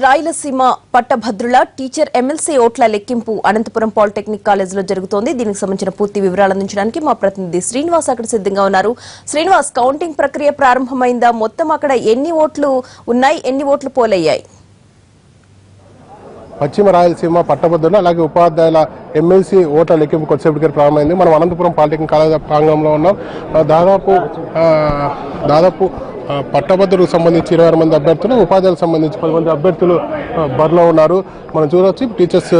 రాయలసీమ పట్టభద్రుల teacher MLC ఓట్ల లెక్కింపు అనంతపురం పాలిటెక్నిక్ కాలేజీలో జరుగుతోంది. దీనికి సంబంధించిన పూర్తి వివరాలు అందించడానికి మా ప్రతినిధి శ్రీనివాస్ అక్కడ సిద్ధంగా ఉన్నారు. శ్రీనివాస్, కౌంటింగ్ ప్రక్రియ ప్రారంభమైందా? మొత్తం అక్కడ ఎన్ని ఓట్లు ఉన్నాయి, ఎన్ని ఓట్లు పోలయ్యాయి? పశ్చిమ రాయలసీమ పట్టభద్రులు అలాగే ఉపాధ్యాయుల ఎమ్మెల్సీ ఓట్ల లెక్కింపు కొద్దిసేపటికి ప్రారంభమైంది. మనం అనంతపురం పాలిటెక్నిక్ కాలేజ్ ప్రాంగణంలో ఉన్నాం. దాదాపు పట్టభద్రులకు సంబంధించి 26 మంది అభ్యర్థులు, ఉపాధ్యాయులకు సంబంధించి 10 మంది అభ్యర్థులు బరిలో ఉన్నారు. మనం చూడవచ్చు టీచర్స్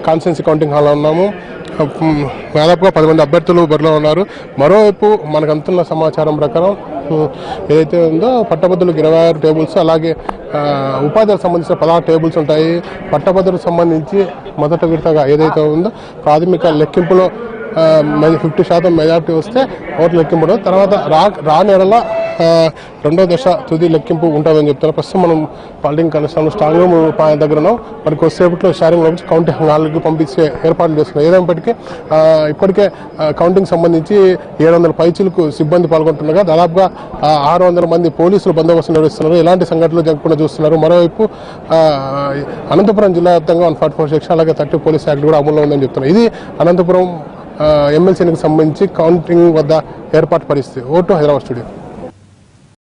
కాన్స్టిట్యున్సీ కౌంటింగ్ హాల్లో ఉన్నాము. దాదాపుగా 10 మంది అభ్యర్థులు బరిలో ఉన్నారు. మరోవైపు మనకు అందుతున్న సమాచారం ప్రకారం ఏదైతే ఉందో పట్టభద్రులకు 26 టేబుల్స్, అలాగే ఉపాధ్యాయులకు సంబంధించిన 16 టేబుల్స్ ఉంటాయి. పట్టభద్రులకు సంబంధించి మొదట విడతగా ఏదైతే ఉందో ప్రాథమిక లెక్కింపులో 50% మెజార్టీ వస్తే ఓట్లు లెక్కింపడం, తర్వాత రానేడల రెండో దశ తుది లెక్కింపు ఉంటుందని చెప్తున్నారు. ప్రస్తుతం మనం పాలిటింగ్ కన్స్టాంలో స్ట్రాంగ్ రూమ్ దగ్గర ఉన్నాం. మరి కొద్దిసేపట్లో షేరింగ్ నుంచి కౌంటింగ్ హాల్కి పంపించే ఏర్పాట్లు చేస్తున్నారు. ఏదైనప్పటికీ ఇప్పటికే కౌంటింగ్ సంబంధించి 700 పైచీలకు సిబ్బంది పాల్గొంటుండగా దాదాపుగా 600 మంది పోలీసులు బందోబస్తు నిర్వహిస్తున్నారు. ఎలాంటి సంఘటనలు జరగకుండా చూస్తున్నారు. మరోవైపు అనంతపురం జిల్లా వ్యాప్తంగా 144 సెక్షన్ అలాగే 30 పోలీస్ యాక్ట్ కూడా అమల్లో ఉందని చెప్తున్నారు. ఇది అనంతపురం ఎమ్మెల్సీ ఎన్నికకు సంబంధించి కౌంటింగ్ వద్ద ఏర్పాటు పరిస్థితి. Vote Hyderabad studio.